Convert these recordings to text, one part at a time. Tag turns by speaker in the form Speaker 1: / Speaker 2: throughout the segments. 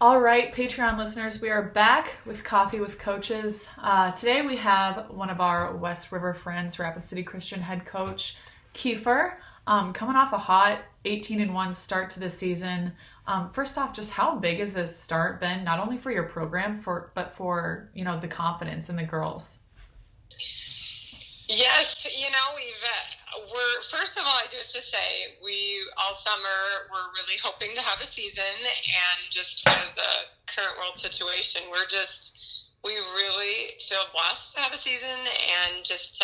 Speaker 1: All right, Patreon listeners, we are back with Coffee with Coaches. Today we have one of our West River friends, Rapid City Christian head coach, Kiefer, coming off a hot 18-1 start to the season. First off, just how big has this start been, not only for your program, but for the confidence in the girls?
Speaker 2: Yes, we're first of all, I do have to say, we all summer we're really hoping to have a season, and just for the current world situation, we really feel blessed to have a season, and just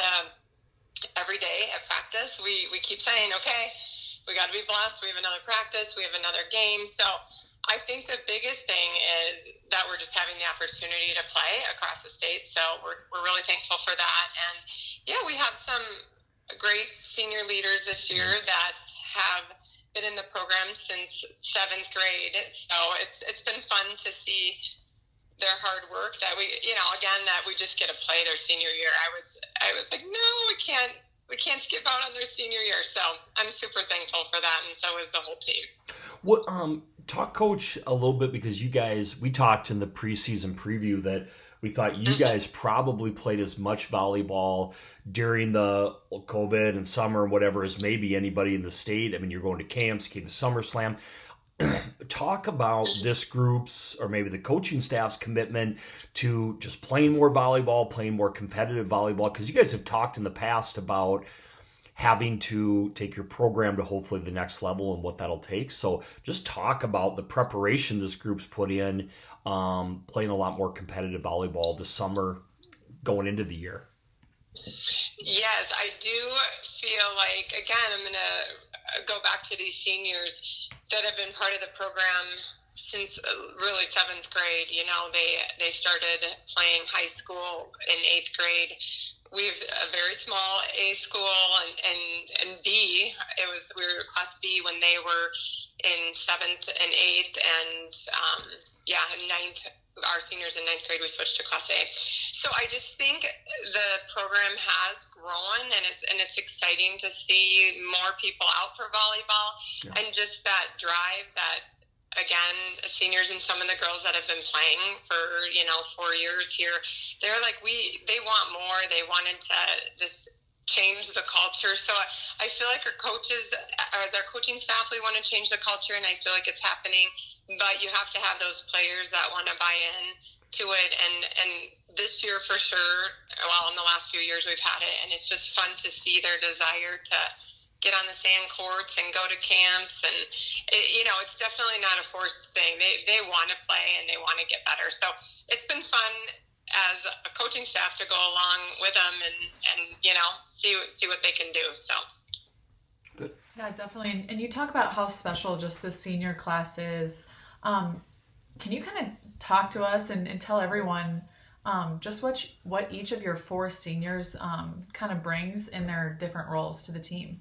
Speaker 2: every day at practice, we keep saying, okay, we got to be blessed. We have another practice, we have another game, so I think the biggest thing is that we're just having the opportunity to play across the state, so we're really thankful for that. And yeah, we have some great senior leaders this year that have been in the program since 7th grade, so it's been fun to see their hard work that that we just get to play their senior year. I was like, no, we can't skip out on their senior year, so I'm super thankful for that, and so is the whole team.
Speaker 3: What talk, Coach, a little bit, because you guys, we talked in the preseason preview that we thought you guys probably played as much volleyball during the COVID and summer and whatever as maybe anybody in the state. I mean, you're going to camps, came to SummerSlam. Talk about this group's, or maybe the coaching staff's, commitment to just playing more volleyball, playing more competitive volleyball, because you guys have talked in the past about having to take your program to hopefully the next level and what that'll take. So just talk about the preparation this group's put in, playing a lot more competitive volleyball this summer going into the year.
Speaker 2: Yes, I do feel like, again, I'm going to go back to these seniors that have been part of the program since really 7th grade. They started playing high school in 8th grade. We have a very small A school and B. We were class B when they were in 7th and 8th, and in 9th, our seniors in 9th grade, we switched to class A. So I just think the program has grown, and it's exciting to see more people out for volleyball, and just that drive that, again, seniors and some of the girls that have been playing for 4 years here, they're like, they want more. They wanted to just change the culture. So I feel like our coaches, as our coaching staff, we want to change the culture, and I feel like it's happening. But you have to have those players that want to buy in to it, and this year for sure, in the last few years we've had it, and it's just fun to see their desire to get on the sand courts and go to camps, and it's definitely not a forced thing. They want to play and they want to get better. So it's been fun as a coaching staff to go along with them and see what they can do. So
Speaker 3: good.
Speaker 1: Yeah, definitely. And you talk about how special just the senior class is. Can you kind of talk to us and tell everyone just what each of your 4 seniors kind of brings in their different roles to the team?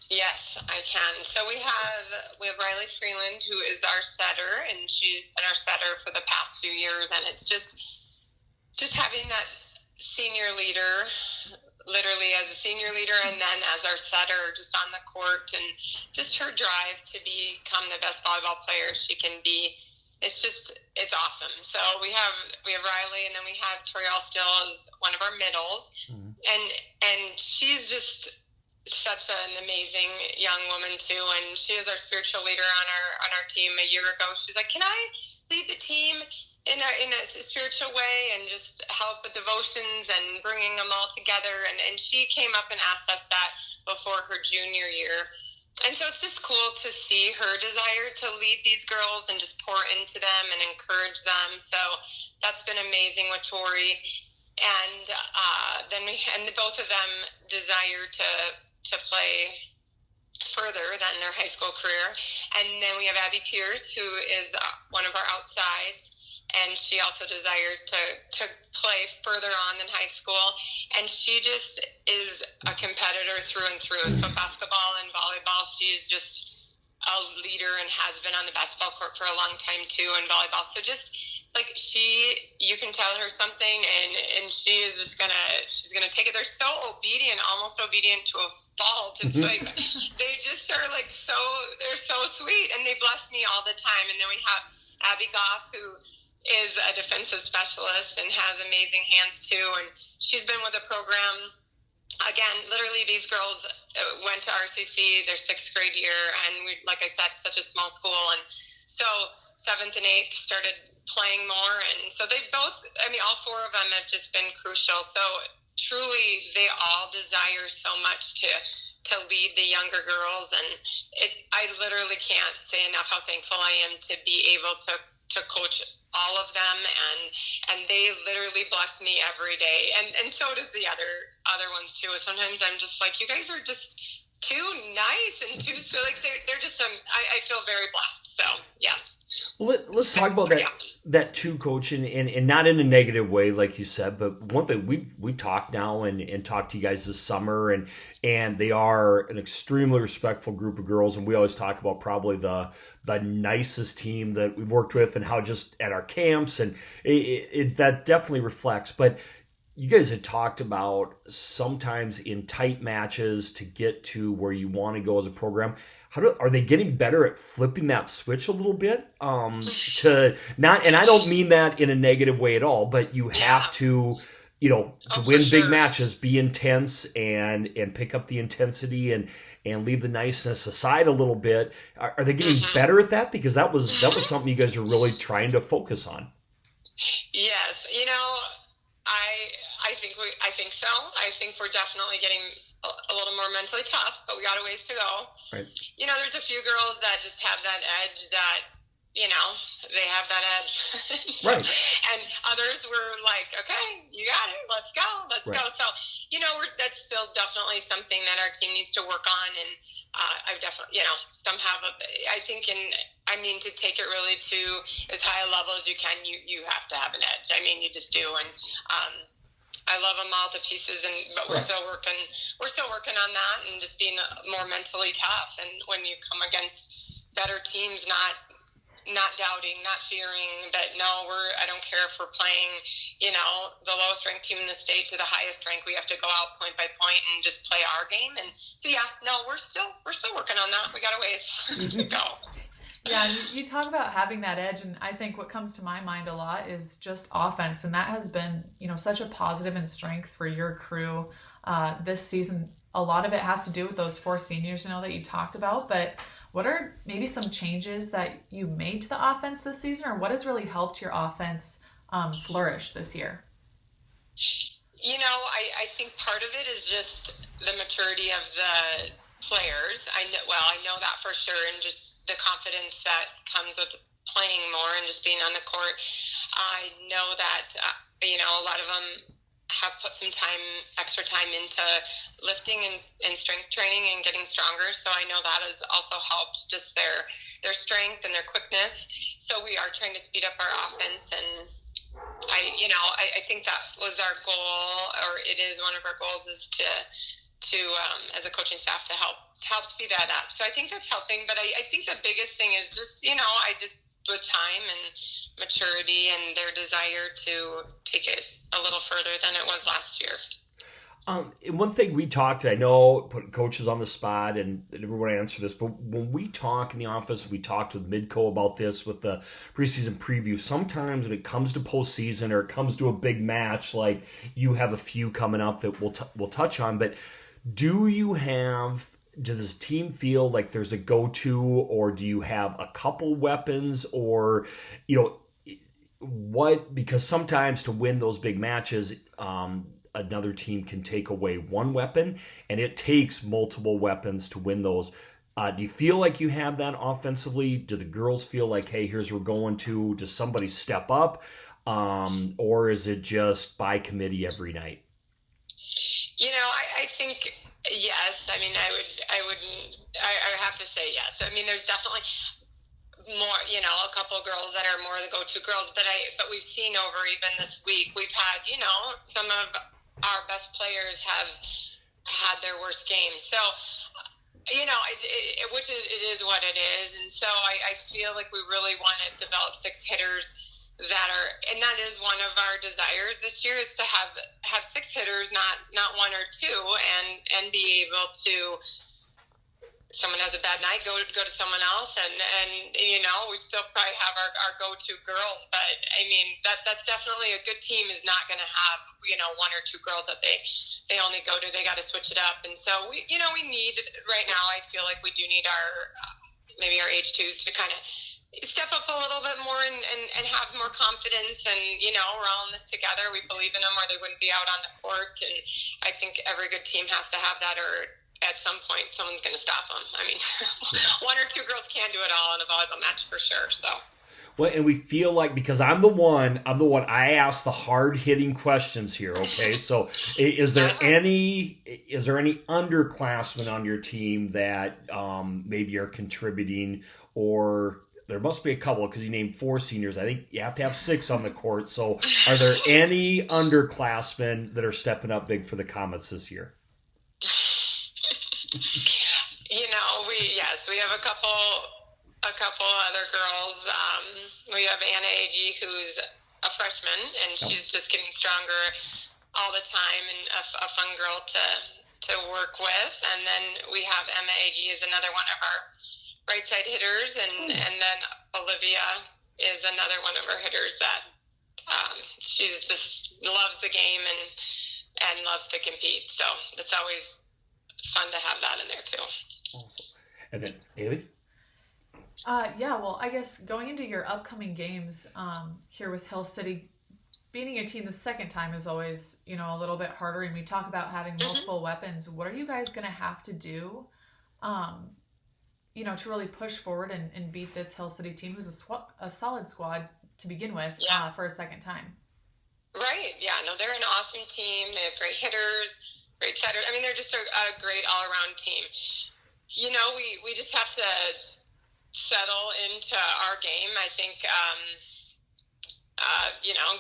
Speaker 2: Yes, I can. So we have Riley Freeland, who is our setter, and she's been our setter for the past few years. And it's just having that senior leader, literally as a senior leader, and then as our setter, just on the court, and just her drive to become the best volleyball player she can be. It's awesome. So we have Riley, and then we have Toriel still as one of our middles, and she's just such an amazing young woman too, and she is our spiritual leader on our team. A year ago, she's like, "Can I lead the team in a spiritual way and just help with devotions and bringing them all together?" And she came up and asked us that before her junior year, and so it's just cool to see her desire to lead these girls and just pour into them and encourage them. So that's been amazing with Tori, and then both of them desire to play further than their high school career. And then we have Abby Pierce, who is one of our outsides, and she also desires to play further on than high school. And she just is a competitor through and through. So basketball and volleyball, she is just a leader and has been on the basketball court for a long time too, and volleyball. So just like you can tell her something, and she's gonna take it. They're so obedient, almost obedient to a fault. It's like they just are like they're so sweet, and they bless me all the time. And then we have Abby Goff, who is a defensive specialist and has amazing hands too. And she's been with the program. Again, literally these girls went to RCC their 6th grade year, and we, like I said, such a small school. And so 7th and 8th started playing more. And so they both, all 4 of them have just been crucial. So truly they all desire so much to lead the younger girls. And I literally can't say enough how thankful I am to be able to coach all of them, and they literally bless me every day, and so does the other ones too. Sometimes I'm just like, you guys are just too nice and too, so like they're just I feel very blessed. So yes.
Speaker 3: Well, let's talk about that too, Coach, and not in a negative way, like you said, but one thing we've talked now and talked to you guys this summer, and they are an extremely respectful group of girls, and we always talk about probably the nicest team that we've worked with, and how just at our camps, and it that definitely reflects. But you guys had talked about sometimes in tight matches to get to where you want to go as a program. Are they getting better at flipping that switch a little bit? To not, and I don't mean that in a negative way at all, but you have to, to win big matches, be intense and pick up the intensity and leave the niceness aside a little bit. Are they getting better at that? Because that was something you guys are really trying to focus on.
Speaker 2: Yes, I think so. I think we're definitely getting a little more mentally tough, but we got a ways to go.
Speaker 3: Right.
Speaker 2: There's a few girls that just have that edge that, they have that edge.
Speaker 3: Right.
Speaker 2: And others were like, okay, you got it. Let's go. Let's go. So, that's still definitely something that our team needs to work on. And I've definitely, some have, to take it really to as high a level as you can, you have to have an edge. You just do. And, I love them all to pieces, but we're still working on that and just being more mentally tough. And when you come against better teams, not doubting, not fearing that I don't care if we're playing, the lowest ranked team in the state to the highest rank. We have to go out point by point and just play our game. And so we're still working on that. We got a ways to go.
Speaker 1: Yeah, you talk about having that edge, and I think what comes to my mind a lot is just offense, and that has been, such a positive and strength for your crew this season. A lot of it has to do with those 4 seniors, that you talked about, but what are maybe some changes that you made to the offense this season, or what has really helped your offense flourish this year?
Speaker 2: I think part of it is just the maturity of the players. I know that for sure, and just the confidence that comes with playing more and just being on the court. I know that, a lot of them have put some extra time into lifting and strength training and getting stronger. So I know that has also helped just their strength and their quickness. So we are trying to speed up our offense, and I think that was our goal, or it is one of our goals, is to as a coaching staff to help speed that up. So I think that's helping, but I think the biggest thing is just, with time and maturity and their desire to take it a little further than it was last year.
Speaker 3: And one thing we talked, I know, putting coaches on the spot and everyone answer this, but when we talk in the office, we talked with Midco about this with the preseason preview. Sometimes when it comes to postseason or it comes to a big match, like you have a few coming up that we'll touch on, but does the team feel like there's a go-to, or do you have a couple weapons, or, what? Because sometimes to win those big matches, another team can take away one weapon, and it takes multiple weapons to win those. Do you feel like you have that offensively? Do the girls feel like, hey, here's where we're going to? Does somebody step up? Or is it just by committee every night?
Speaker 2: I think yes. I have to say yes. There's definitely more, a couple of girls that are more the go-to girls, but we've seen over even this week, we've had, some of our best players have had their worst games. So, it is what it is. And so I feel like we really want to develop 6 hitters and that is one of our desires this year, is to have 6 hitters, not 1 or 2, and be able to someone has a bad night, go to someone else, and we still probably have our go-to girls, but I mean that's definitely a good team is not going to have one or two girls that they only go to. They got to switch it up, and so we need right now. I feel like we do need our maybe our H2s to kind of step up a little bit more and have more confidence, and we're all in this together. We believe in them, or they wouldn't be out on the court, and I think every good team has to have that, or at some point someone's going to stop them. I mean, one or two girls can't do it all in a volleyball match for sure. So
Speaker 3: well, and we feel like, because I'm the one I ask the hard hitting questions here. Okay, so is there any underclassmen on your team that maybe are contributing, or there must be a couple, because you named 4 seniors. I think you have to have 6 on the court. So are there any underclassmen that are stepping up big for the Comets this year?
Speaker 2: We have a couple other girls. We have Anna Agee, who's a freshman, and she's just getting stronger all the time, and a fun girl to work with. And then we have Emma Agee is another one of our right side hitters, and then Olivia is another one of our hitters that she's just loves the game and loves to compete. So it's always fun to have that in there too.
Speaker 3: Awesome. And then Haley?
Speaker 1: Well, I guess going into your upcoming games here with Hill City, beating a team the second time is always, a little bit harder. And we talk about having multiple weapons. What are you guys going to have to do, to really push forward and beat this Hill City team, who's a solid squad to begin with for a second time?
Speaker 2: Right. Yeah. No, they're an awesome team. They have great hitters, great setters. I mean, they're just a great all-around team. We just have to settle into our game. I think,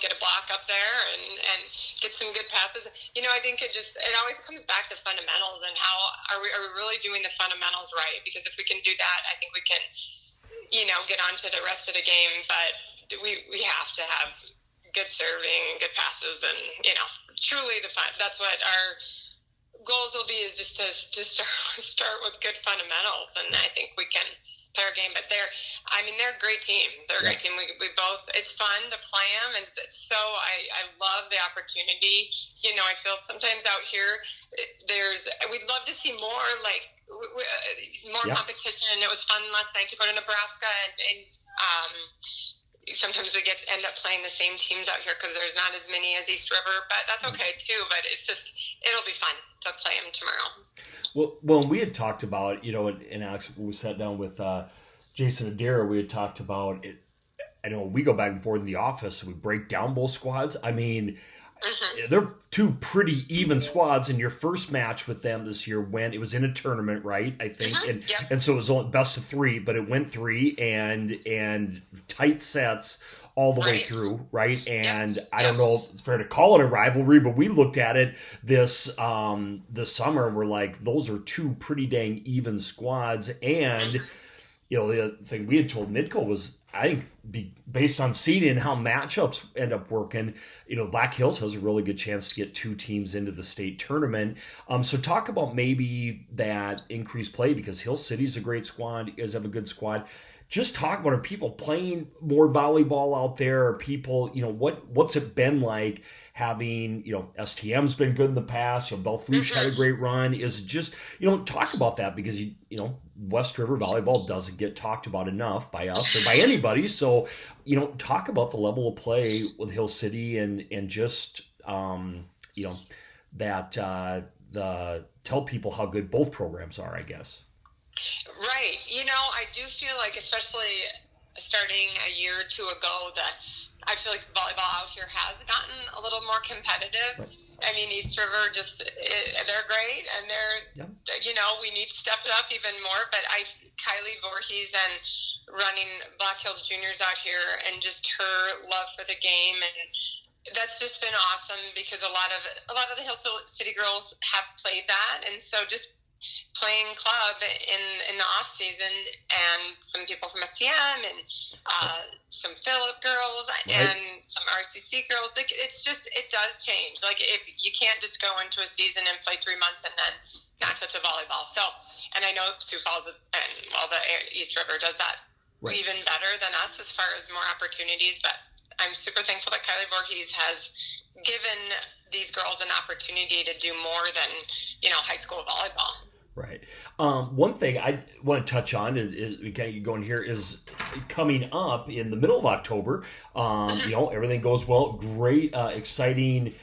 Speaker 2: get a block up there and get some good passes. I think it always comes back to fundamentals and how are we really doing the fundamentals right? Because if we can do that, I think we can, get on to the rest of the game. But we have to have good serving and good passes, and truly that's what our goals will be, is just to start with good fundamentals, and I think we can play our game. But they're a great team. They're a great team. We both, it's fun to play them, and so I love the opportunity. I feel sometimes out here we'd love to see more competition, and it was fun last night to go to Nebraska and sometimes we end up playing the same teams out here because there's not as many as East River, but that's okay too. But it'll be fun to play them tomorrow.
Speaker 3: Well, we had talked about, and Alex, we sat down with Jason Adair, we had talked about it. I know we go back and forth in the office, and we break down both squads. I mean, they're 2 pretty even squads, and your first match with them this year it was in a tournament, right? I think, and so it was only best of 3, but it went 3 and tight sets all the way through, right? And I don't know if it's fair to call it a rivalry, but we looked at it this summer, and we're like, those are 2 pretty dang even squads. And the other thing we had told Midco was, I think, based on seeding and how matchups end up working, Black Hills has a really good chance to get 2 teams into the state tournament. So talk about maybe that increased play, because Hill City's a great squad. You guys have a good squad. Just talk about, are people playing more volleyball out there? Are people, what's it been like having, STM's been good in the past. Belfouche had a great run. Is it just, talk about that, because, West River volleyball doesn't get talked about enough by us or by anybody. So, talk about the level of play with Hill City and just, tell people how good both programs are, I guess.
Speaker 2: Right. I do feel like, especially starting a year or 2 ago, that I feel like volleyball out here has gotten a little more competitive.
Speaker 3: Right.
Speaker 2: I mean, East River they're great, and we need to step it up even more. But Kylie Voorhees and running Black Hills Juniors out here, and just her love for the game, and that's just been awesome, because a lot of the Hill City girls have played that, and so just playing club in the off season, and some people from STM and some Phillip girls and some RCC girls. Like it does change. Like if you can't just go into a season and play 3 months and then not touch a volleyball. So, and I know Sioux Falls and the East River does that even better than us as far as more opportunities. But I'm super thankful that Kylie Voorhees has given these girls an opportunity to do more than, high school volleyball.
Speaker 3: Right. One thing I want to touch on is we kind of get going here is coming up in the middle of October. Everything goes well. Great, exciting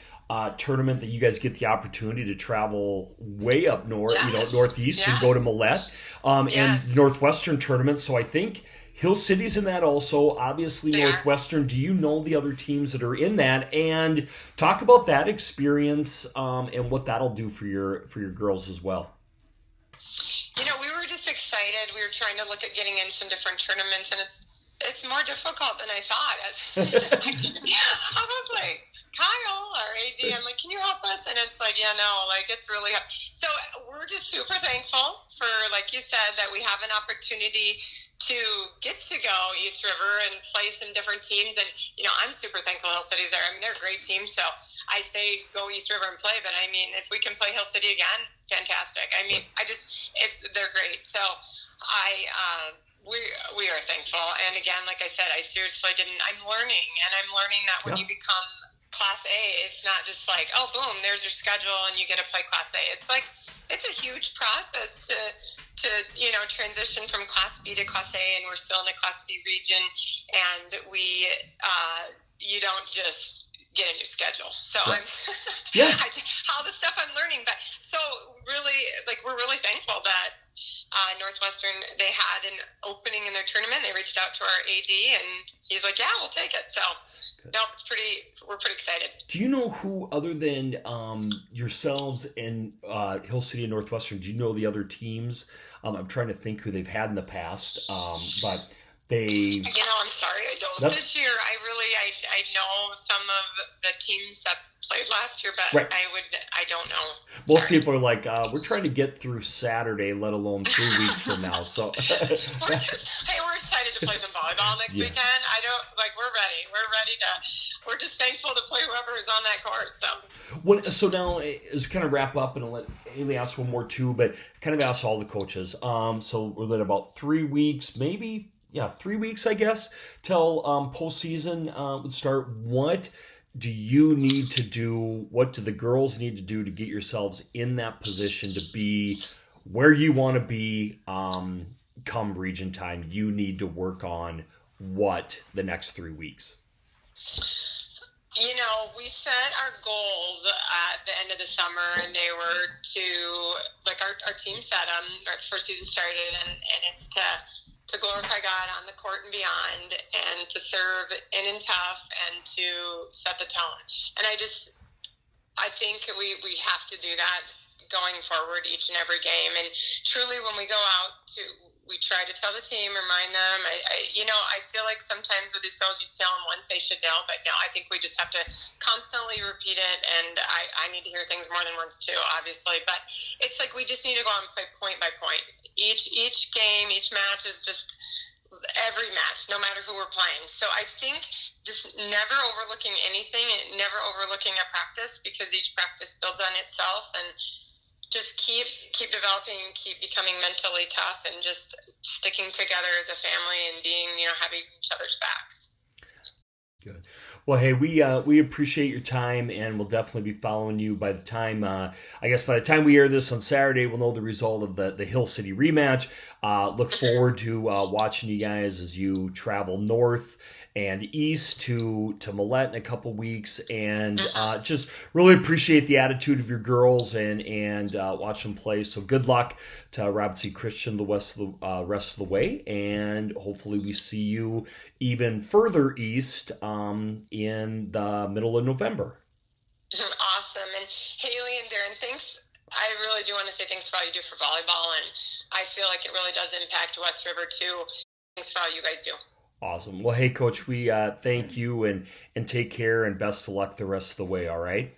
Speaker 3: tournament that you guys get the opportunity to travel way up north, northeast and go to Millette and Northwestern tournament. So I think Hill City's in that also. Obviously, Northwestern. Do you know the other teams that are in that? And talk about that experience and what that'll do for your girls as well.
Speaker 2: We were just excited. We were trying to look at getting in some different tournaments, and it's more difficult than I thought. I was like, Kyle, our AD, I'm like, can you help us? And it's like, it's really hard. So we're just super thankful for, like you said, that we have an opportunity to get to go East River and play some different teams. And, I'm super thankful Hill City's there. I mean, they're a great team. So I say go East River and play. But, I mean, if we can play Hill City again, fantastic. I mean, they're great. So we are thankful. And, again, like I said, I'm learning. And I'm learning that when you become Class A, it's not just like, oh, boom, there's your schedule and you get to play Class A. It's like, it's a huge process to transition from Class B to Class A, and we're still in a Class B region, and you don't just get a new schedule. So how the stuff I'm learning, but so really, we're really thankful that Northwestern, they had an opening in their tournament. They reached out to our AD, and he's like, yeah, we'll take it. So no, we're pretty excited.
Speaker 3: Do you know who, other than yourselves and Hill City and Northwestern, do you know the other teams? I'm trying to think who they've had in the past, but they...
Speaker 2: I'm sorry, I don't. This year, I know some of the teams that played last year, but I don't know.
Speaker 3: Most people are like, we're trying to get through Saturday, let alone 3 weeks from now. So
Speaker 2: we're excited to play some volleyball next weekend. We're ready. We're just thankful to play whoever is on that court.
Speaker 3: So now, as we kind of wrap up, and I'll let Haley ask one more too, but kind of ask all the coaches. So we're at about 3 weeks, maybe. 3 weeks, I guess, till postseason would start. What do you need to do? What do the girls need to do to get yourselves in that position to be where you want to be come region time? You need to work on what the next 3 weeks?
Speaker 2: We set our goals at the end of the summer, and they were our team set them before season started, and it's to glorify God on the court and beyond, and to serve in and tough, and to set the tone. And I think we have to do that going forward each and every game. And truly, when we go out we try to tell the team, remind them. I feel like sometimes with these girls, you tell them once they should know, but no, I think we just have to constantly repeat it. And I need to hear things more than once too, obviously. But it's like we just need to go out and play point by point. Each game, each match is just every match, no matter who we're playing. So I think just never overlooking anything and never overlooking a practice, because each practice builds on itself, and just keep developing, keep becoming mentally tough, and just sticking together as a family and being, having each other's backs.
Speaker 3: Good. Well, hey, we appreciate your time, and we'll definitely be following you by the time, by the time we air this on Saturday, we'll know the result of the Hill City rematch. Look forward to watching you guys as you travel north and east to Millette in a couple weeks, and just really appreciate the attitude of your girls and watch them play. So good luck to Rapid City Christian the rest of the way, and hopefully we see you even further east in the middle of November.
Speaker 2: Awesome. And Haley and Darren, thanks. I really do want to say thanks for all you do for volleyball, and I feel like it really does impact West River too. Thanks for all you guys do.
Speaker 3: Awesome. Well, hey, Coach, we thank you and take care, and best of luck the rest of the way, all right?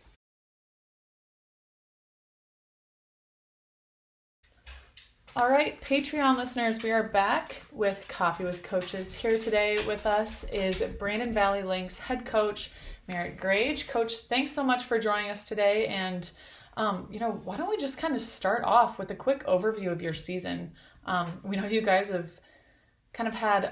Speaker 1: All right, Patreon listeners, we are back with Coffee with Coaches. Here today with us is Brandon Valley Lynx head coach Merritt Grage. Coach, thanks so much for joining us today. And, why don't we just kind of start off with a quick overview of your season? We know you guys have kind of had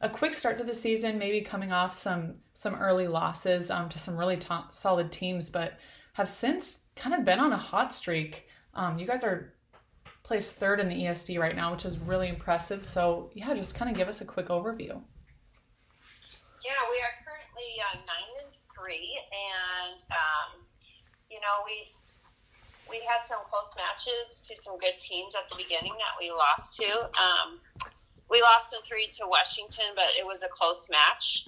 Speaker 1: a quick start to the season, maybe coming off some early losses to some really solid teams, but have since kind of been on a hot streak. You guys are placed third in the ESD right now, which is really impressive. So yeah, just kind of give us a quick overview.
Speaker 4: Yeah, we are currently 9-3, and we had some close matches to some good teams at the beginning that we lost to. We lost in 3 to Washington, but it was a close match.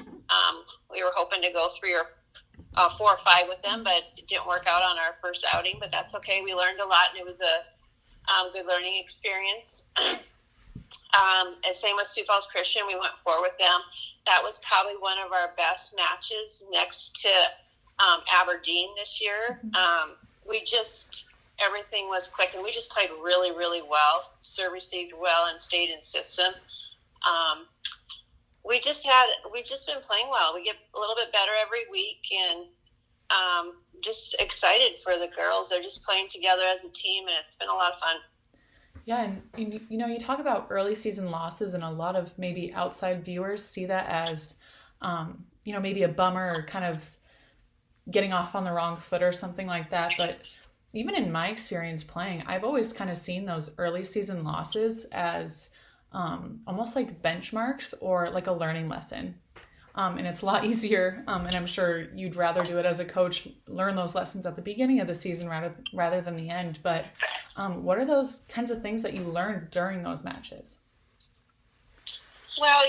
Speaker 4: We were hoping to go 4 or 5 with them, but it didn't work out on our first outing. But that's okay. We learned a lot, and it was a good learning experience. Same with Sioux Falls Christian. We went 4 with them. That was probably one of our best matches next to Aberdeen this year. Everything was clicking. We just played really, really well. Serve received well and stayed in system. We've just been playing well. We get a little bit better every week, and just excited for the girls. They're just playing together as a team, and it's been a lot of fun.
Speaker 1: Yeah, and you talk about early season losses, and a lot of maybe outside viewers see that as, maybe a bummer or kind of getting off on the wrong foot or something like that. But even in my experience playing, I've always kind of seen those early season losses as almost like benchmarks or like a learning lesson. And it's a lot easier, and I'm sure you'd rather do it as a coach, learn those lessons at the beginning of the season rather than the end. But what are those kinds of things that you learned during those matches?
Speaker 4: Well,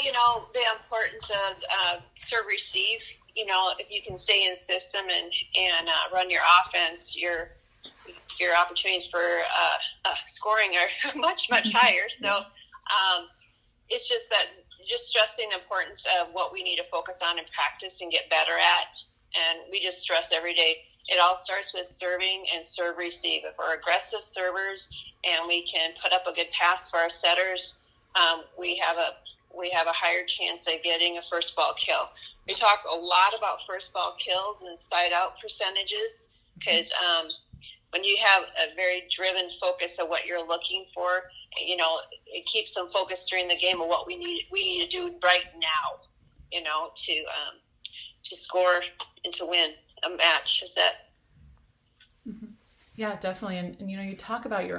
Speaker 4: the importance of serve receive. If you can stay in system and run your offense, your opportunities for scoring are much, much higher. So it's just stressing the importance of what we need to focus on in practice and get better at. And we just stress every day. It all starts with serving and serve receive. If we're aggressive servers and we can put up a good pass for our setters, we have a higher chance of getting a first ball kill. We talk a lot about first ball kills and side out percentages because when you have a very driven focus of what you're looking for, it keeps them focused during the game of what we need to do right now, to score and to win a match. Is that?
Speaker 1: Mm-hmm. Yeah, definitely. And you talk about your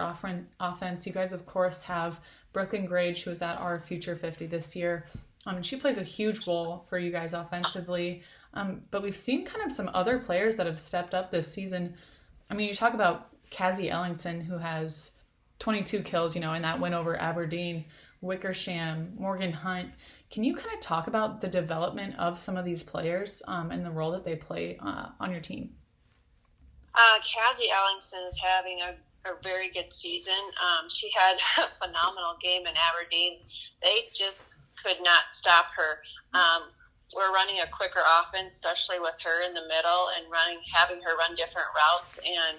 Speaker 1: offense. You guys, of course, have Brooklyn Grage, who was at our Future 50 this year. She plays a huge role for you guys offensively. But we've seen kind of some other players that have stepped up this season. You talk about Cassie Ellingson, who has 22 kills, in that win over Aberdeen, Wickersham, Morgan Hunt. Can you kind of talk about the development of some of these players and the role that they play on your team?
Speaker 4: Cassie Ellingson is having a very good season. She had a phenomenal game in Aberdeen. They just could not stop her. We're running a quicker offense, especially with her in the middle and having her run different routes. And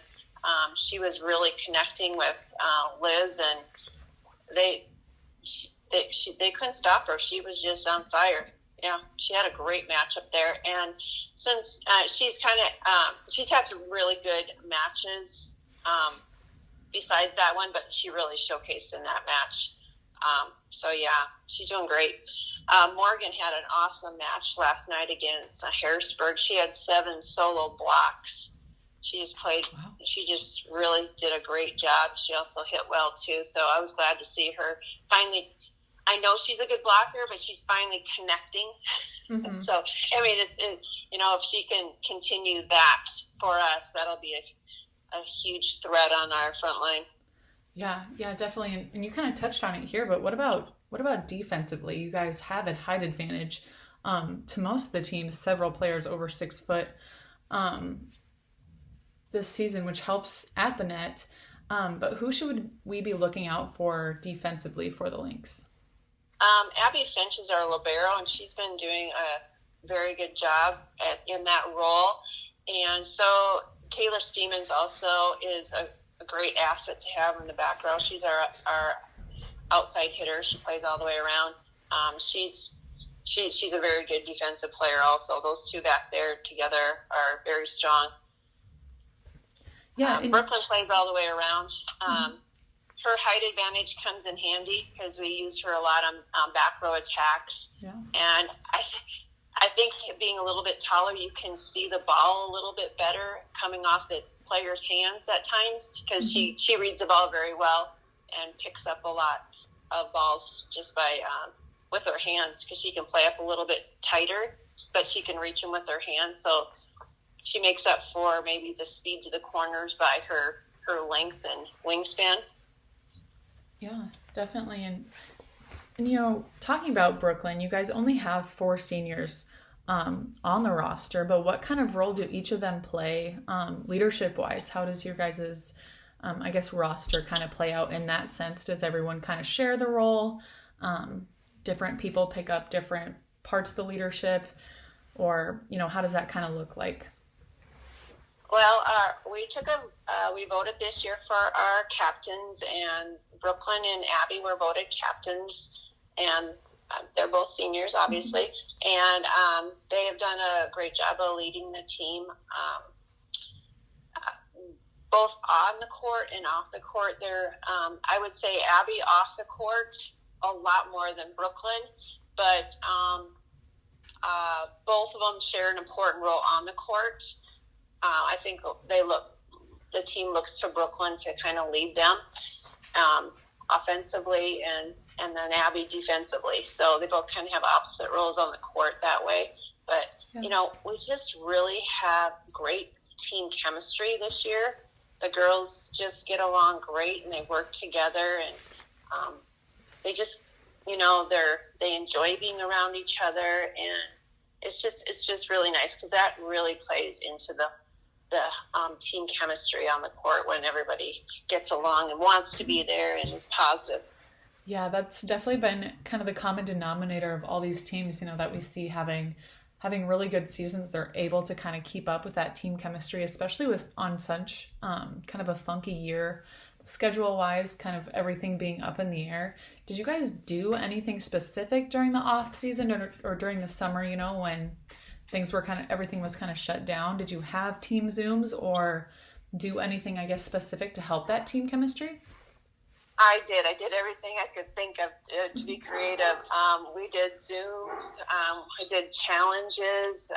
Speaker 4: she was really connecting with Liz, and they couldn't stop her. She was just on fire. Yeah, she had a great match up there. And since she's had some really good matches besides that one, but she really showcased in that match. So yeah, she's doing great. Morgan had an awesome match last night against Harrisburg. She had 7 solo blocks. She just really did a great job. She also hit well too. So I was glad to see her finally. I know she's a good blocker, but she's finally connecting. Mm-hmm. So, if she can continue that for us, that'll be a huge threat on our front line.
Speaker 1: Yeah, definitely. And you kind of touched on it here, but what about defensively? You guys have a height advantage to most of the teams, several players over 6 foot this season, which helps at the net. But who should we be looking out for defensively for the Lynx?
Speaker 4: Abby Finch is our libero, and she's been doing a very good job in that role. And so Taylor Steemans also is a great asset to have in the back row. She's our outside hitter. She plays all the way around. She's a very good defensive player also. Those two back there together are very strong.
Speaker 1: Yeah,
Speaker 4: Brooklyn plays all the way around. Her height advantage comes in handy because we use her a lot on back row attacks.
Speaker 1: Yeah.
Speaker 4: And I think being a little bit taller, you can see the ball a little bit better coming off the player's hands at times because she reads the ball very well and picks up a lot of balls just by with her hands because she can play up a little bit tighter, but she can reach them with her hands. So she makes up for maybe the speed to the corners by her length and wingspan.
Speaker 1: Yeah, definitely. And talking about Brooklyn, you guys only have 4 seniors on the roster, but what kind of role do each of them play leadership-wise? How does your guys' roster kind of play out in that sense? Does everyone kind of share the role? Different people pick up different parts of the leadership? Or, how does that kind of look like?
Speaker 4: Well, we voted this year for our captains, and Brooklyn and Abby were voted captains, and they're both seniors, obviously, and they have done a great job of leading the team, both on the court and off the court. I would say Abby off the court a lot more than Brooklyn, but both of them share an important role on the court. I think the team looks to Brooklyn to kind of lead them offensively and then Abby defensively. So they both kind of have opposite roles on the court that way. But, we just really have great team chemistry this year. The girls just get along great and they work together and they just, they enjoy being around each other, and it's just really nice because that really plays into the team chemistry on the court when everybody gets along and wants to be there and is positive.
Speaker 1: Yeah, that's definitely been kind of the common denominator of all these teams, that we see having really good seasons. They're able to kind of keep up with that team chemistry, especially on such kind of a funky year schedule-wise, kind of everything being up in the air. Did you guys do anything specific during the off season or during the summer, when everything was kind of shut down? Did you have team Zooms or do anything, specific to help that team chemistry?
Speaker 4: I did everything I could think of to be creative. We did Zooms. I did challenges,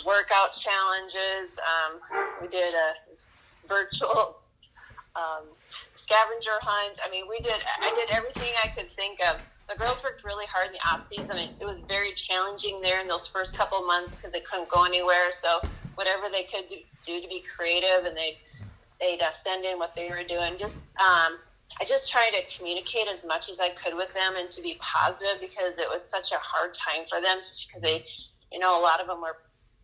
Speaker 4: workout challenges. We did virtual scavenger hunt. I did everything I could think of. The girls worked really hard in the off season. It was very challenging there in those first couple months because they couldn't go anywhere. So whatever they could do to be creative, and they'd send in what they were doing. I just tried to communicate as much as I could with them and to be positive because it was such a hard time for them because they,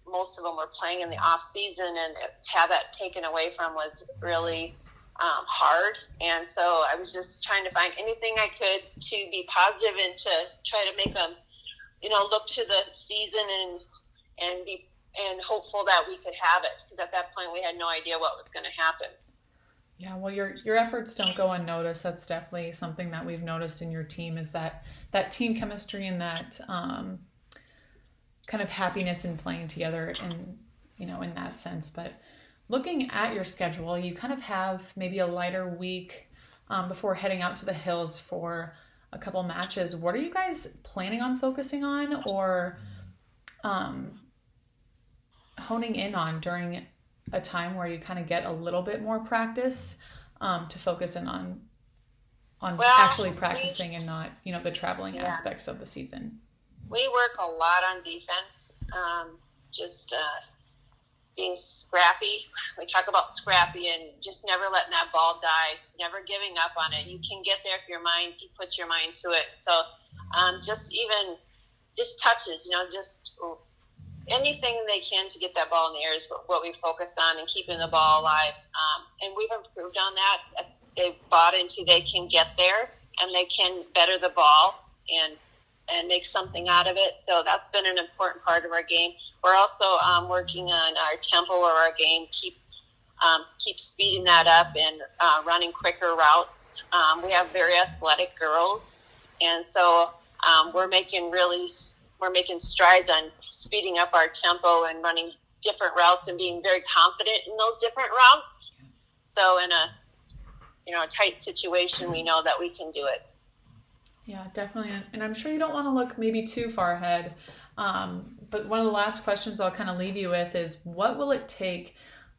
Speaker 4: most of them were playing in the off season, and to have that taken away from was really hard. And so I was just trying to find anything I could to be positive and to try to make them, look to the season and hopeful that we could have it, because at that point we had no idea what was going to happen.
Speaker 1: Yeah, well, your efforts don't go unnoticed. That's definitely something that we've noticed in your team, is that team chemistry and that kind of happiness in playing together in that sense. But looking at your schedule, you kind of have maybe a lighter week before heading out to the hills for a couple matches. What are you guys planning on focusing on or honing in on during a time where you kind of get a little bit more practice to focus in on actually practicing and not, the traveling aspects of the season?
Speaker 4: We work a lot on defense, being scrappy. We talk about scrappy and just never letting that ball die, never giving up on it. You can get there if you put your mind to it. So just touches, just anything they can to get that ball in the air is what we focus on, and keeping the ball alive. And we've improved on that. They've bought into they can get there and they can better the ball and make something out of it. So that's been an important part of our game. We're also working on our tempo of our game, keep keep speeding that up and running quicker routes. We have very athletic girls, and so we're making strides on speeding up our tempo and running different routes and being very confident in those different routes. So in a tight situation, we know that we can do it.
Speaker 1: Yeah, definitely. And I'm sure you don't want to look maybe too far ahead. But one of the last questions I'll kind of leave you with is, what will it take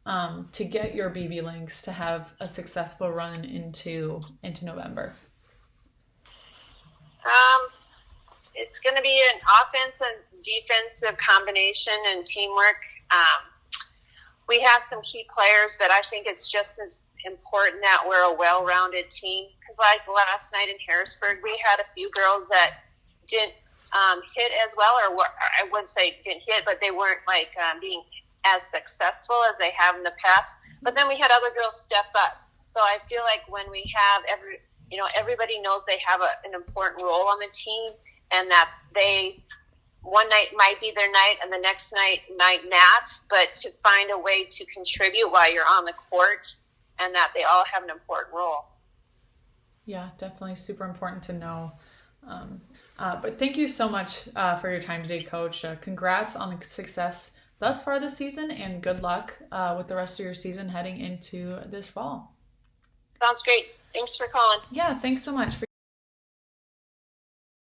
Speaker 1: to get your BB Lynx to have a successful run into November?
Speaker 4: It's going to be an offensive, defensive combination and teamwork. We have some key players, but I think it's just as important that we're a well-rounded team. Because like last night in Harrisburg, we had a few girls that didn't hit as well, or I wouldn't say didn't hit, but they weren't being as successful as they have in the past. But then we had other girls step up. So I feel like when we have everybody knows they have an important role on the team, and that one night might be their night and the next night might not, but to find a way to contribute while you're on the court, and that they all have an important role.
Speaker 1: Yeah, definitely super important to know. But thank you so much for your time today, Coach. Congrats on the success thus far this season, and good luck with the rest of your season heading into this fall.
Speaker 4: Sounds great. Thanks for calling.
Speaker 1: Yeah, thanks so much.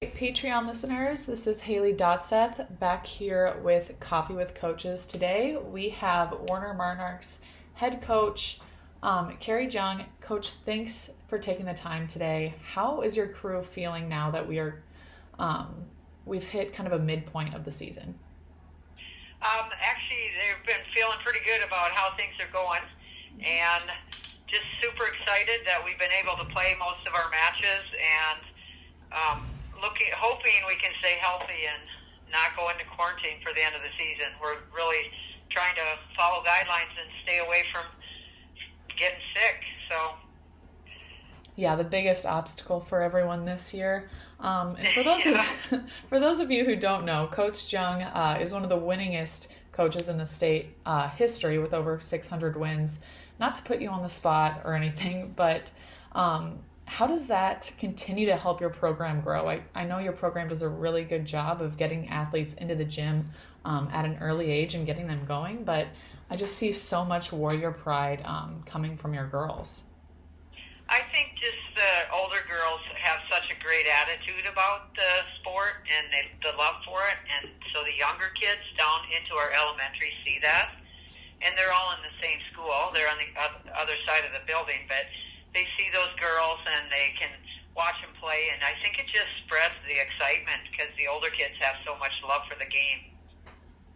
Speaker 1: Patreon listeners, this is Haley Dotseth back here with Coffee with Coaches. Today we have Warner Monarchs head coach, Carrie Jung. Coach, thanks for taking the time today. How is your crew feeling now that we've hit kind of a midpoint of the season?
Speaker 5: Actually, they've been feeling pretty good about how things are going, and just super excited that we've been able to play most of our matches, and hoping we can stay healthy and not go into quarantine for the end of the season. We're really trying to follow guidelines and stay away from getting sick. So
Speaker 1: yeah, the biggest obstacle for everyone this year. And for those of you who don't know, Coach Jung is one of the winningest coaches in the state history with over 600 wins. Not to put you on the spot or anything, but how does that continue to help your program grow? I know your program does a really good job of getting athletes into the gym at an early age and getting them going, but I just see so much warrior pride coming from your girls.
Speaker 5: I think just the older girls have such a great attitude about the sport and the love for it, and so the younger kids down into our elementary see that, and they're all in the same school. They're on the other side of the building, but they see those girls and they can watch them play, and I think it just spreads the excitement because the older kids have so much love for the game.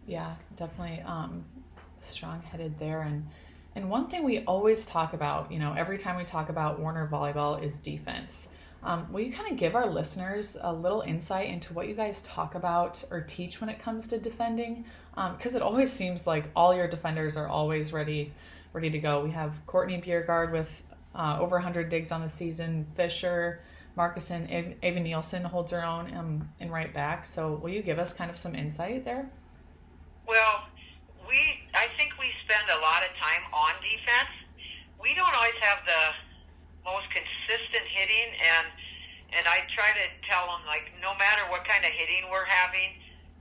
Speaker 5: Yeah,
Speaker 1: definitely strong-headed there. And one thing we always talk about, every time we talk about Warner Volleyball, is defense. Will you kind of give our listeners a little insight into what you guys talk about or teach when it comes to defending? Because it always seems like all your defenders are always ready to go. We have Courtney Biergard with over 100 digs on the season. Fisher, Markuson, Ava Nielsen holds her own in right back. So will you give us kind of some insight there?
Speaker 5: Well, I think we spend a lot of time on defense. We don't always have the most consistent hitting, and I try to tell them, no matter what kind of hitting we're having,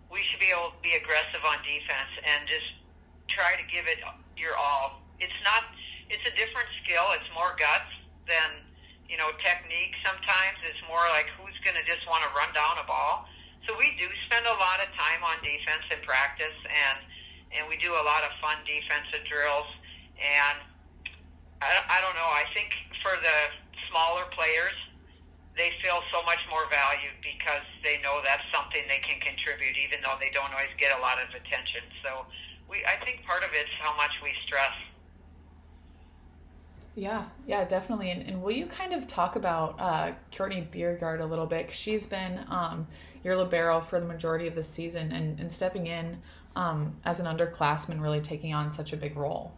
Speaker 5: we should be able to be aggressive on defense and just try to give it your all. It's a different skill. It's more guts than, technique sometimes. It's more like who's going to just want to run down a ball. So we do spend a lot of time on defense in practice, and we do a lot of fun defensive drills. And I don't know, I think for the smaller players, they feel so much more valued because they know that's something they can contribute, even though they don't always get a lot of attention. So I think part of it's how much we stress.
Speaker 1: Yeah, definitely. And will you kind of talk about Courtney Biergard a little bit? 'Cause she's been your libero for the majority of the season and stepping in as an underclassman, really taking on such a big role.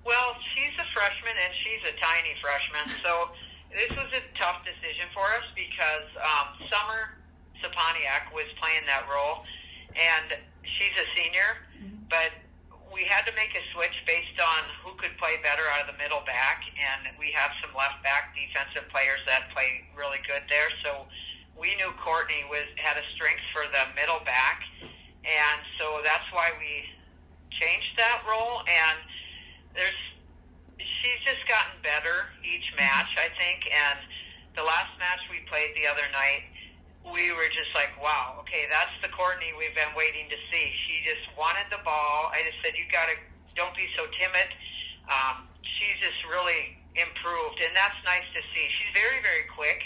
Speaker 5: Well, she's a freshman and she's a tiny freshman, so this was a tough decision for us because Summer Saponiak was playing that role, and she's a senior, but we had to make a switch based on who could play better out of the middle back, and we have some left back defensive players that play really good there. So we knew Courtney had a strength for the middle back, and so that's why we changed that role. And she's just gotten better each match, I think. And the last match we played the other night, we were just like, wow, okay, that's the Courtney we've been waiting to see. She just wanted the ball. I just said, don't be so timid. She's just really improved, and that's nice to see. She's very, very quick,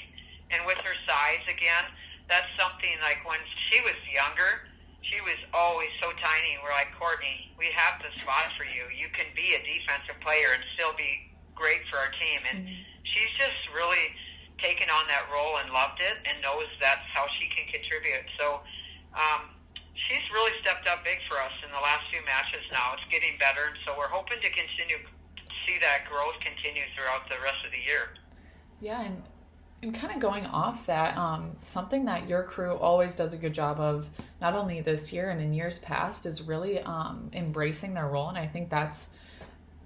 Speaker 5: and with her size, again, that's something like when she was younger, she was always so tiny. We're like, Courtney, we have the spot for you. You can be a defensive player and still be great for our team. And she's just really taken on that role and loved it and knows that's how she can contribute. So she's really stepped up big for us in the last few matches now. It's getting better, so we're hoping to continue see that growth continue throughout the rest of the year.
Speaker 1: Yeah, and kind of going off that, something that your crew always does a good job of, not only this year and in years past, is really embracing their role. And I think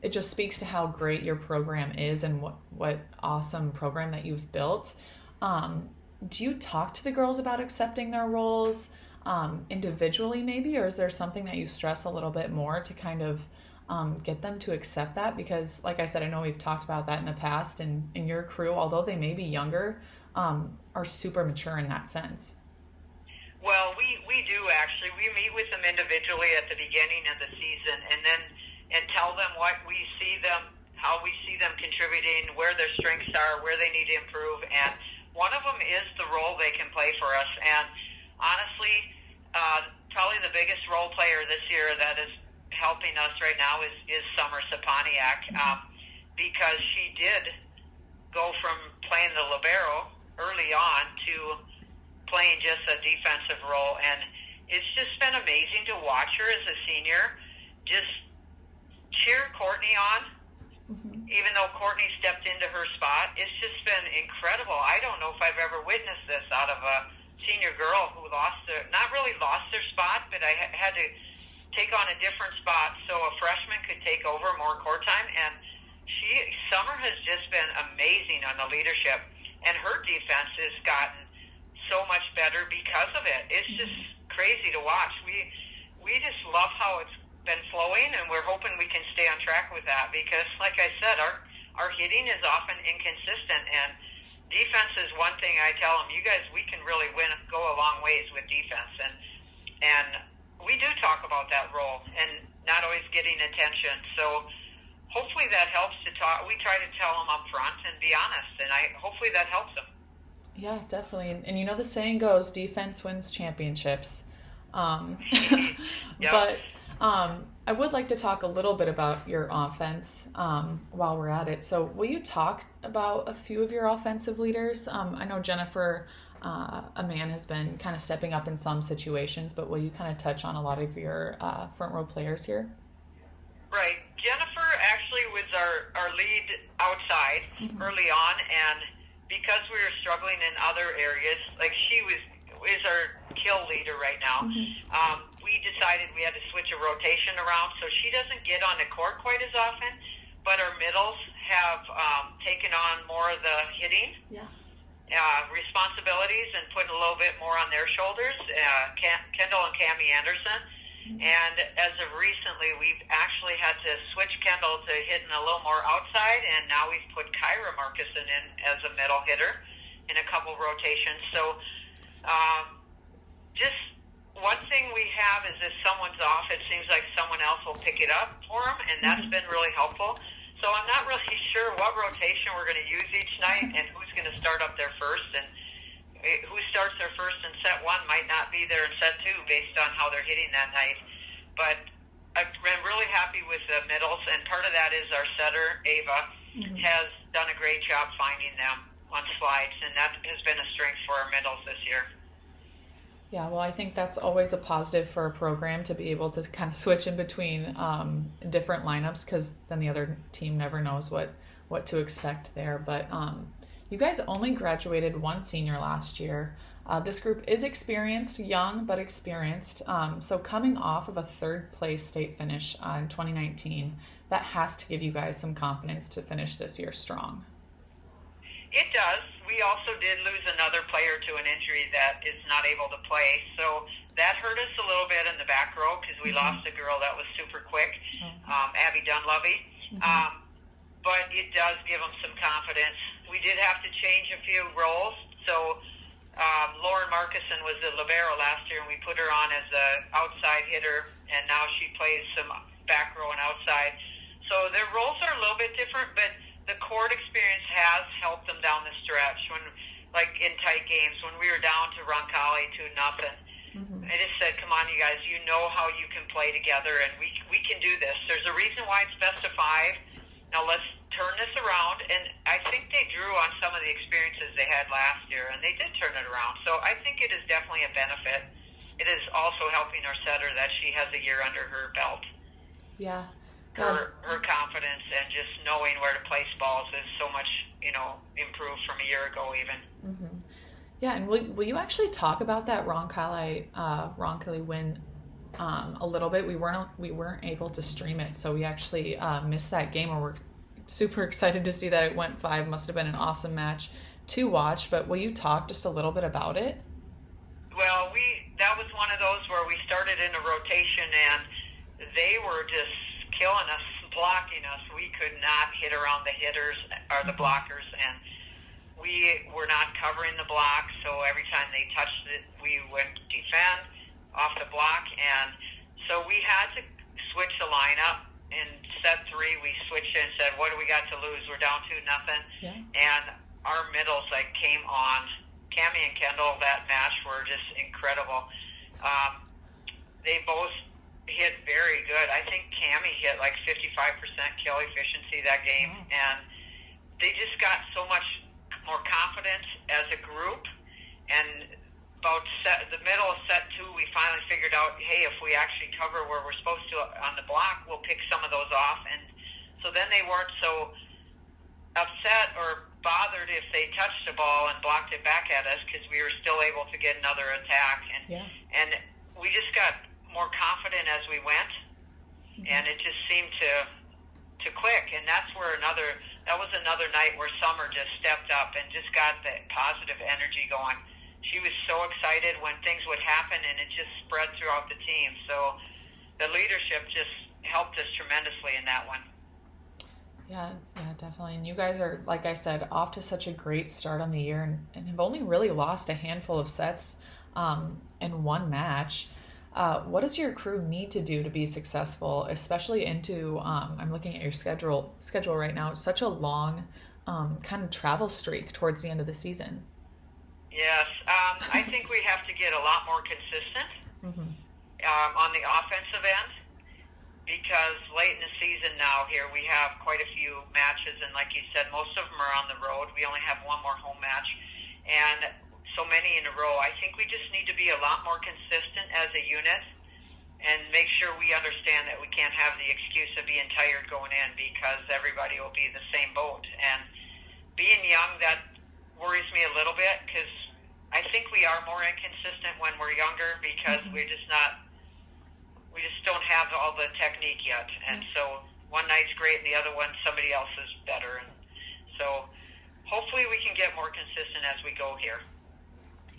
Speaker 1: it just speaks to how great your program is and what awesome program that you've built. Do you talk to the girls about accepting their roles individually maybe, or is there something that you stress a little bit more to kind of get them to accept that? Because like I said, I know we've talked about that in the past, and your crew, although they may be younger, are super mature in that sense.
Speaker 5: Well, we do actually. We meet with them individually at the beginning of the season, and tell them what we see them, how we see them contributing, where their strengths are, where they need to improve. And one of them is the role they can play for us. And honestly, probably the biggest role player this year that is helping us right now is Summer Saponiak, because she did go from playing the libero early on to playing just a defensive role. And it's just been amazing to watch her as a senior just cheer Courtney on, even though Courtney stepped into her spot. It's just been incredible. I don't know if I've ever witnessed this out of a senior girl who not really lost their spot, but I had to take on a different spot so a freshman could take over more court time. And Summer has just been amazing on the leadership, and her defense has gotten so much better because of it. It's just crazy to watch. We just love how it's been flowing, and we're hoping we can stay on track with that, because like I said, our hitting is often inconsistent, and defense is one thing I tell them, you guys, we can really go a long ways with defense, and we do talk about that role and not always getting attention. So hopefully that helps to talk. We try to tell them up front and be honest, and hopefully that helps them.
Speaker 1: Yeah, definitely. And the saying goes, defense wins championships.
Speaker 5: Yep.
Speaker 1: But I would like to talk a little bit about your offense while we're at it. So will you talk about a few of your offensive leaders? I know Jennifer, a man, has been kind of stepping up in some situations, but will you kind of touch on a lot of your front row players here?
Speaker 5: Right. Jennifer actually was our lead outside early on, and because we were struggling in other areas, like she is our kill leader right now. We decided we had to switch a rotation around, so she doesn't get on the court quite as often, but our middles have taken on more of the hitting responsibilities and put a little bit more on their shoulders, Kendall and Cammie Anderson. And as of recently, we've actually had to switch Kendall to hitting a little more outside, and now we've put Kyra Markuson in as a middle hitter in a couple rotations. So just one thing we have is if someone's off, it seems like someone else will pick it up for them, and that's been really helpful. So I'm not really sure what rotation we're going to use each night and who's going to start up there first, and who starts there first in set one might not be there in set two based on how they're hitting that night. But I've been really happy with the middles, and part of that is our setter, Ava, has done a great job finding them on slides, and that has been a strength for our middles this year.
Speaker 1: Yeah, well, I think that's always a positive for a program to be able to kind of switch in between different lineups, because then the other team never knows what to expect there. But you guys only graduated one senior last year. This group is experienced, young but experienced. So coming off of a third place state finish in 2019, that has to give you guys some confidence to finish this year strong.
Speaker 5: It does. We also did lose another player to an injury that is not able to play. So that hurt us a little bit in the back row because we lost a girl that was super quick, Abby Dunleavy. But it does give them some confidence. We did have to change a few roles. So Lauren Markison was the libero last year, and we put her on as an outside hitter, and now she plays some back row and outside. So their roles are a little bit different, but the court experience has helped them down the stretch. When, like in tight games, when we were down to Roncalli 2-0, I just said, "Come on, you guys! You know how you can play together, and we can do this. There's a reason why it's best of 5. Now let's turn this around." And I think they drew on some of the experiences they had last year, and they did turn it around. So I think it is definitely a benefit. It is also helping our setter that she has a year under her belt.
Speaker 1: Yeah.
Speaker 5: Her confidence and just knowing where to place balls is so much, improved from a year ago even.
Speaker 1: Yeah, and will you actually talk about that Roncalli win a little bit? We weren't able to stream it, so we actually missed that game. We're super excited to see that it went 5. Must have been an awesome match to watch. But will you talk just a little bit about it?
Speaker 5: Well, that was one of those where we started in a rotation and they were just killing us, blocking us. We could not hit around the hitters or the blockers, and we were not covering the block. So every time they touched it, we went defend off the block, and so we had to switch the lineup. In set 3, we switched and said, "What do we got to lose? We're down 2-0."
Speaker 1: Yeah.
Speaker 5: And our middles came on. Cammie and Kendall that match were just incredible. They both hit very good. I think Cammie hit 55% kill efficiency that game, and they just got so much more confidence as a group. And about the middle of set 2, we finally figured out, hey, if we actually cover where we're supposed to on the block, we'll pick some of those off. And so then they weren't so upset or bothered if they touched the ball and blocked it back at us because we were still able to get another attack. And we just got more confident as we went, and it just seemed to click. And that was another night where Summer just stepped up and just got that positive energy going. She was so excited when things would happen, and it just spread throughout the team. So the leadership just helped us tremendously in that one.
Speaker 1: Yeah, definitely. And you guys are, like I said, off to such a great start on the year, and have only really lost a handful of sets in one match. What does your crew need to do to be successful, especially into, I'm looking at your schedule right now, it's such a long kind of travel streak towards the end of the season?
Speaker 5: Yes, I think we have to get a lot more consistent on the offensive end, because late in the season now here we have quite a few matches, and like you said, most of them are on the road. We only have one more home match, and so many in a row. I think we just need to be a lot more consistent as a unit and make sure we understand that we can't have the excuse of being tired going in, because everybody will be the same boat. And being young, that worries me a little bit, because I think we are more inconsistent when we're younger, because we just don't have all the technique yet. And so one night's great and the other one somebody else is better. And so hopefully we can get more consistent as we go here.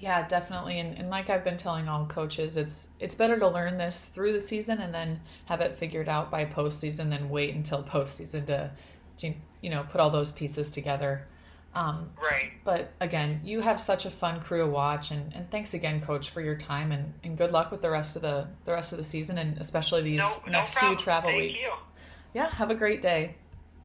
Speaker 1: Yeah, definitely. And like I've been telling all coaches, it's better to learn this through the season and then have it figured out by postseason than wait until postseason to put all those pieces together.
Speaker 5: Right.
Speaker 1: But again, you have such a fun crew to watch, and thanks again, Coach, for your time, and good luck with the rest of the season, and especially these next few travel weeks.
Speaker 5: Thank you.
Speaker 1: Yeah, have a great day.